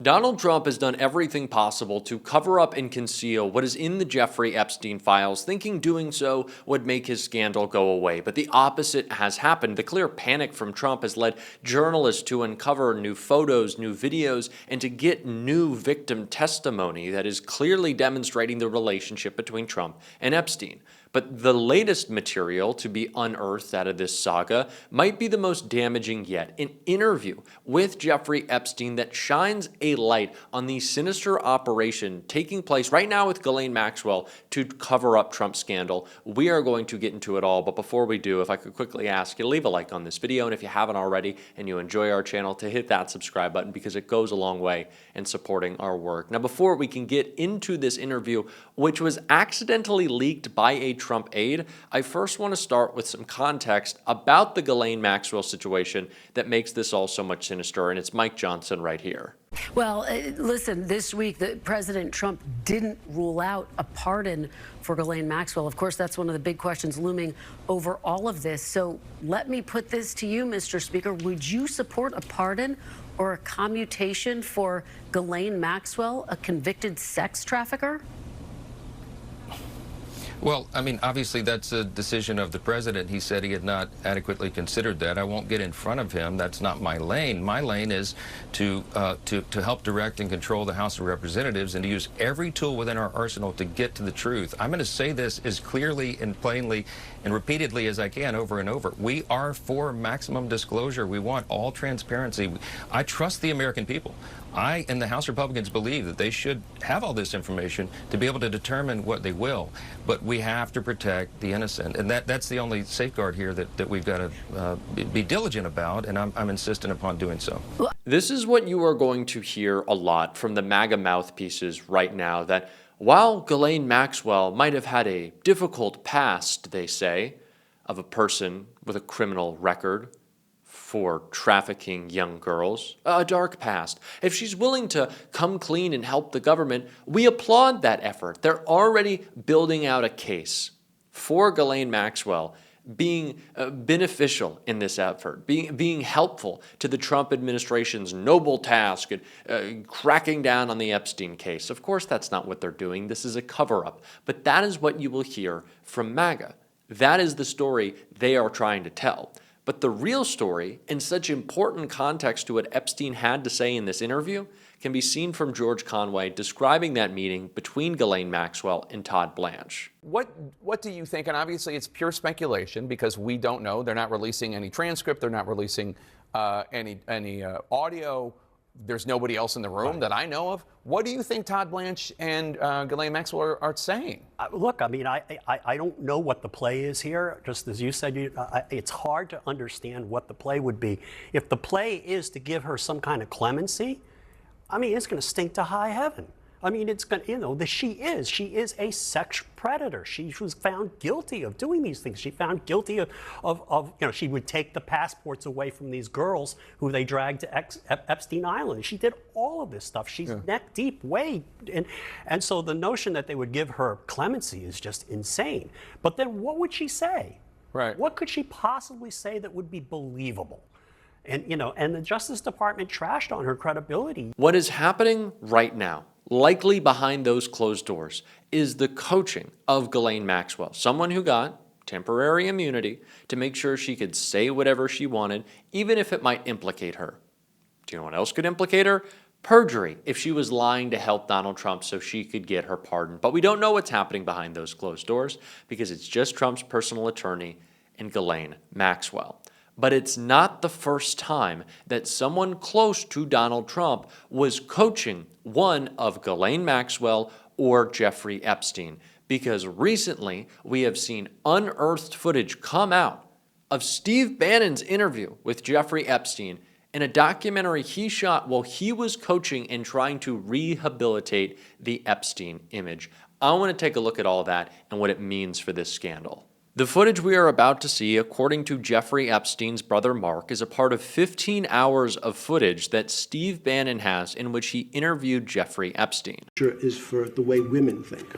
Donald Trump has done everything possible to cover up and conceal what is in the Jeffrey Epstein files, thinking doing so would make his scandal go away. But the opposite has happened. The clear panic from Trump has led journalists to uncover new photos, new videos, and to get new victim testimony that is clearly demonstrating the relationship between Trump and Epstein. But the latest material to be unearthed out of this saga might be the most damaging yet. An interview with Jeffrey Epstein that shines a light on the sinister operation taking place right now with Ghislaine Maxwell to cover up Trump's scandal. We are going to get into it all, but before we do, if I could quickly ask you to leave a like on this video, and if you haven't already and you enjoy our channel, to hit that subscribe button because it goes a long way in supporting our work. Now, before we can get into this interview, which was accidentally leaked by a Trump aide, I first want to start with some context about the Ghislaine Maxwell situation that makes this all so much sinister, and it's Mike Johnson right here. Well, listen, this week, President Trump didn't rule out a pardon for Ghislaine Maxwell. Of course, that's one of the big questions looming over all of this. So let me put this to you, Mr. Speaker. Would you support a pardon or a commutation for Ghislaine Maxwell, a convicted sex trafficker? Well, I mean, obviously that's a decision of the president. He said he had not adequately considered that. I won't get in front of him. That's not my lane. My lane is to help direct and control the House of Representatives and to use every tool within our arsenal to get to the truth. I'm going to say this as clearly and plainly and repeatedly as I can over and over. We are for maximum disclosure. We want all transparency. I trust the American people. I and the House Republicans believe that they should have all this information to be able to determine what they will. But we have to protect the innocent. And that's the only safeguard here that we've got to be diligent about, and I'm insistent upon doing so. This is what you are going to hear a lot from the MAGA mouthpieces right now, that while Ghislaine Maxwell might have had a difficult past, they say, of a person with a criminal record for trafficking young girls, a dark past. If she's willing to come clean and help the government, we applaud that effort. They're already building out a case for Ghislaine Maxwell being beneficial in this effort, being helpful to the Trump administration's noble task at cracking down on the Epstein case. Of course, that's not what they're doing. This is a cover-up. But that is what you will hear from MAGA. That is the story they are trying to tell. But the real story, in such important context to what Epstein had to say in this interview, can be seen from George Conway describing that meeting between Ghislaine Maxwell and Todd Blanche. What do you think? And obviously it's pure speculation because we don't know. They're not releasing any transcript. They're not releasing any audio. There's nobody else in the room that I know of. What do you think Todd Blanche and Ghislaine Maxwell are saying? Look, I mean, I don't know what the play is here. Just as you said, it's hard to understand what the play would be. If the play is to give her some kind of clemency, I mean, it's going to stink to high heaven. I mean, it's going to, you know, she is a sex predator. She was found guilty of doing these things. She found guilty of you know, she would take the passports away from these girls who they dragged to Epstein Island. She did all of this stuff. She's neck deep, way, and so the notion that they would give her clemency is just insane. But then what would she say? Right. What could she possibly say that would be believable? And, you know, and the Justice Department trashed on her credibility. What is happening right now, likely behind those closed doors, is the coaching of Ghislaine Maxwell, someone who got temporary immunity to make sure she could say whatever she wanted, even if it might implicate her. Do you know what else could implicate her? Perjury, if she was lying to help Donald Trump so she could get her pardon. But we don't know what's happening behind those closed doors because it's just Trump's personal attorney and Ghislaine Maxwell. But it's not the first time that someone close to Donald Trump was coaching one of Ghislaine Maxwell or Jeffrey Epstein, because recently we have seen unearthed footage come out of Steve Bannon's interview with Jeffrey Epstein in a documentary he shot while he was coaching and trying to rehabilitate the Epstein image. I want to take a look at all that and what it means for this scandal. The footage we are about to see, according to Jeffrey Epstein's brother Mark, is a part of 15 hours of footage that Steve Bannon has in which he interviewed Jeffrey Epstein. Is for the way women think.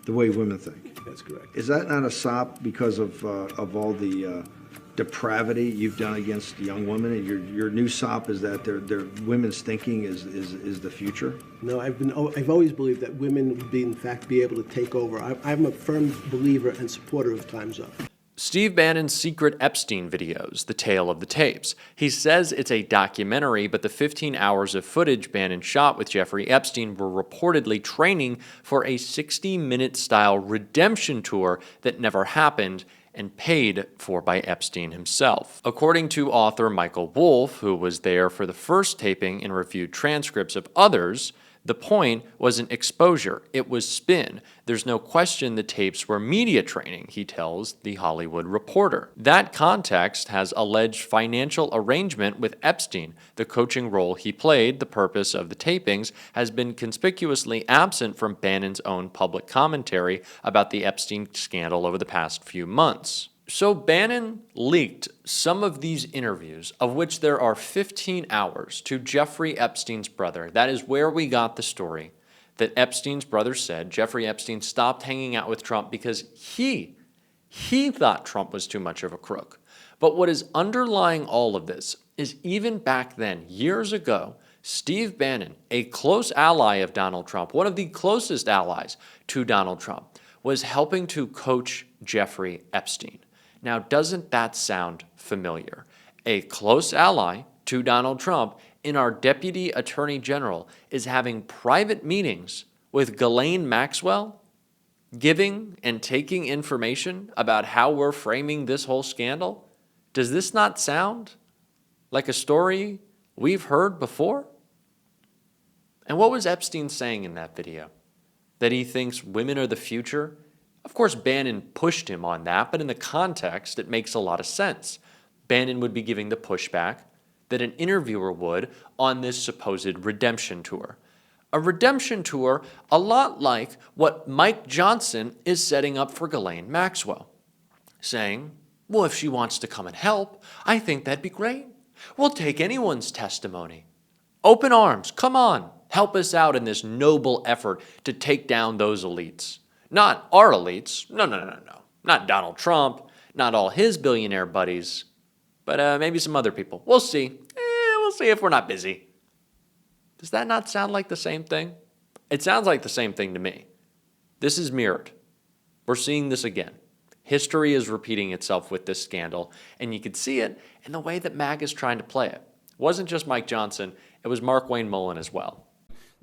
The way women think. That's correct. Is that not a sop because of all the depravity you've done against young women, and your new sop is that their women's thinking is the future? No, I've always believed that women would in fact be able to take over. I'm a firm believer and supporter of Time's Up. Steve Bannon's secret Epstein videos, The Tale of the Tapes. He says it's a documentary, but the 15 hours of footage Bannon shot with Jeffrey Epstein were reportedly training for a 60-minute style redemption tour that never happened and paid for by Epstein himself. According to author Michael Wolff, who was there for the first taping and reviewed transcripts of others, the point wasn't exposure, it was spin. There's no question the tapes were media training, he tells The Hollywood Reporter. That context has alleged financial arrangement with Epstein. The coaching role he played, the purpose of the tapings, has been conspicuously absent from Bannon's own public commentary about the Epstein scandal over the past few months. So Bannon leaked some of these interviews, of which there are 15 hours, to Jeffrey Epstein's brother. That is where we got the story that Epstein's brother said Jeffrey Epstein stopped hanging out with Trump because he thought Trump was too much of a crook. But what is underlying all of this is even back then, years ago, Steve Bannon, a close ally of Donald Trump, one of the closest allies to Donald Trump, was helping to coach Jeffrey Epstein. Now, doesn't that sound familiar? A close ally to Donald Trump in our Deputy Attorney General is having private meetings with Ghislaine Maxwell, giving and taking information about how we're framing this whole scandal? Does this not sound like a story we've heard before? And what was Epstein saying in that video? That he thinks women are the future? Of course, Bannon pushed him on that, but in the context, it makes a lot of sense. Bannon would be giving the pushback that an interviewer would on this supposed redemption tour. A redemption tour a lot like what Mike Johnson is setting up for Ghislaine Maxwell, saying, well, if she wants to come and help, I think that'd be great. We'll take anyone's testimony. Open arms, come on, help us out in this noble effort to take down those elites. Not our elites, no. Not Donald Trump, not all his billionaire buddies, but maybe some other people. We'll see. We'll see if we're not busy. Does that not sound like the same thing? It sounds like the same thing to me. This is mirrored. We're seeing this again. History is repeating itself with this scandal, and you could see it in the way that MAG is trying to play it. It wasn't just Mike Johnson, it was Mark Wayne Mullen as well.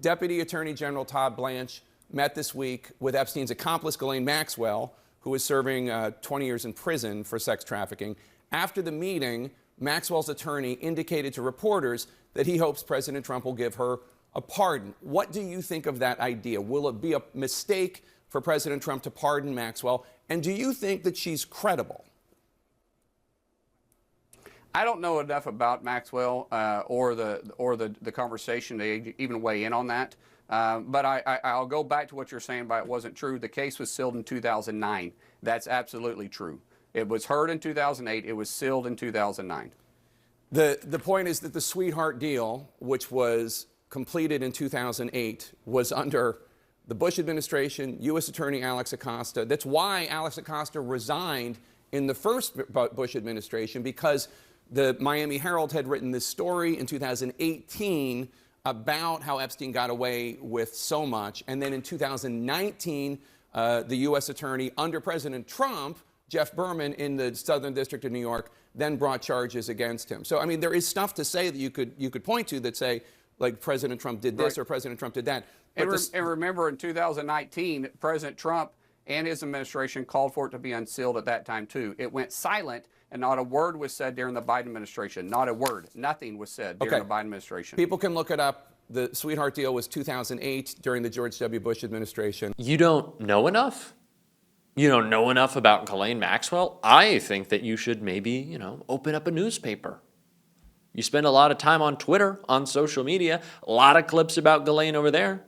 Deputy Attorney General Todd Blanche met this week with Epstein's accomplice, Ghislaine Maxwell, who is serving 20 years in prison for sex trafficking. After the meeting, Maxwell's attorney indicated to reporters that he hopes President Trump will give her a pardon. What do you think of that idea? Will it be a mistake for President Trump to pardon Maxwell? And do you think that she's credible? I don't know enough about Maxwell or the conversation to even weigh in on that. But I'll go back to what you're saying about it wasn't true. The case was sealed in 2009. That's absolutely true. It was heard in 2008. It was sealed in 2009. The point is that the sweetheart deal, which was completed in 2008, was under the Bush administration, U.S. Attorney Alex Acosta. That's why Alex Acosta resigned in the first Bush administration, because the Miami Herald had written this story in 2018 about how Epstein got away with so much. And then in 2019, the U.S. attorney under President Trump, Jeff Berman in the Southern District of New York, then brought charges against him. So, I mean, there is stuff to say that you could point to that say, like, President Trump did this or President Trump did that. And remember, in 2019, President Trump and his administration called for it to be unsealed at that time, too. It went silent, and not a word was said during the Biden administration. Not a word. Nothing was said during the Biden administration. People can look it up. The sweetheart deal was 2008 during the George W. Bush administration. You don't know enough? You don't know enough about Ghislaine Maxwell? I think that you should maybe, open up a newspaper. You spend a lot of time on Twitter, on social media, a lot of clips about Ghislaine over there.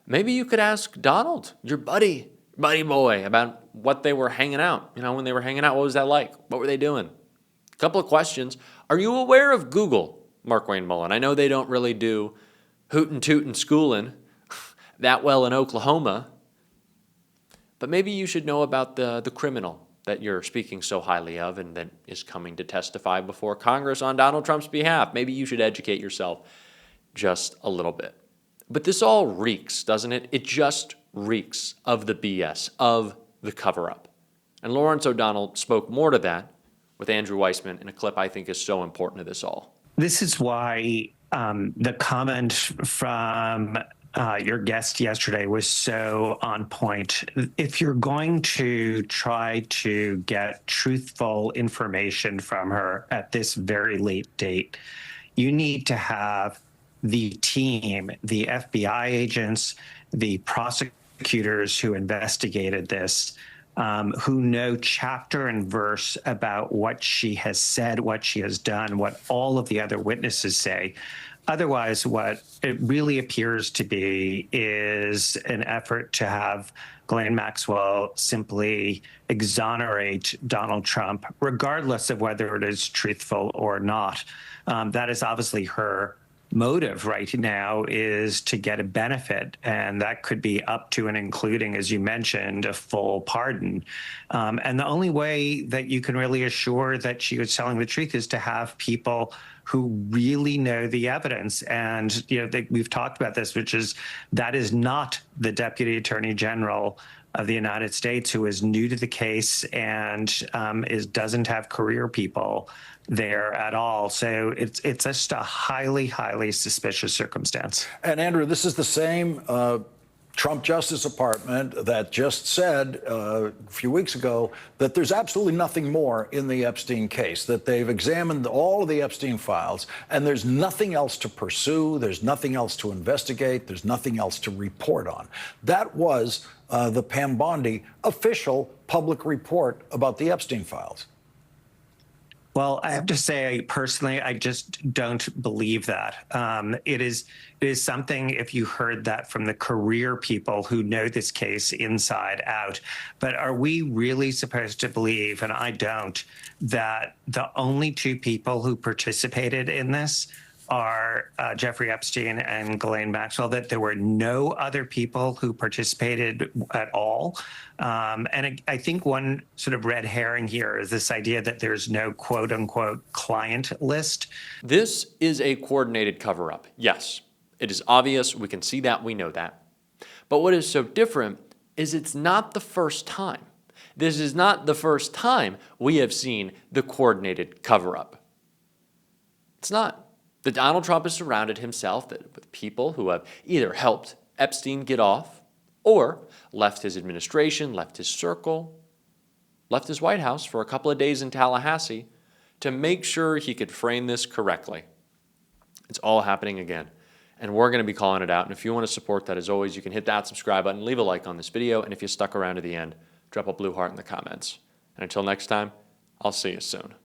Maybe you could ask Donald, your buddy boy, about what they were hanging out. When they were hanging out, what was that like? What were they doing? A couple of questions. Are you aware of Google, Mark Wayne Mullen? I know they don't really do hootin' tootin' schoolin' that well in Oklahoma, but maybe you should know about the criminal that you're speaking so highly of and that is coming to testify before Congress on Donald Trump's behalf. Maybe you should educate yourself just a little bit. But this all reeks, doesn't it? It just reeks of the BS, of the cover-up. And Lawrence O'Donnell spoke more to that with Andrew Weissman in a clip I think is so important to this all. This is why the comment from your guest yesterday was so on point. If you're going to try to get truthful information from her at this very late date, you need to have the team, the FBI agents, the prosecutors who investigated this, who know chapter and verse about what she has said, what she has done, what all of the other witnesses say. Otherwise, what it really appears to be is an effort to have Ghislaine Maxwell simply exonerate Donald Trump, regardless of whether it is truthful or not. That is obviously her motive right now, is to get a benefit, and that could be up to and including, as you mentioned, a full pardon. And the only way that you can really assure that she was telling the truth is to have people who really know the evidence. And we've talked about this, which is that is not the Deputy Attorney General of the United States, who is new to the case and doesn't have career people there at all. So it's just a highly, highly suspicious circumstance. And Andrew, this is the same Trump Justice Department that just said a few weeks ago that there's absolutely nothing more in the Epstein case, that they've examined all of the Epstein files and there's nothing else to pursue, there's nothing else to investigate, there's nothing else to report on. That was the Pam Bondi official public report about the Epstein files. Well, I have to say, personally, I just don't believe that. It is something, if you heard that from the career people who know this case inside out. But are we really supposed to believe, and I don't, that the only two people who participated in this are Jeffrey Epstein and Ghislaine Maxwell, that there were no other people who participated at all? And I think one sort of red herring here is this idea that there's no quote unquote client list. This is a coordinated cover-up. Yes, it is obvious. We can see that. We know that. But what is so different is it's not the first time. This is not the first time we have seen the coordinated cover-up. It's not. That Donald Trump has surrounded himself with people who have either helped Epstein get off or left his administration, left his circle, left his White House for a couple of days in Tallahassee to make sure he could frame this correctly. It's all happening again, and we're going to be calling it out. And if you want to support that, as always, you can hit that subscribe button, leave a like on this video, and if you stuck around to the end, drop a blue heart in the comments. And until next time, I'll see you soon.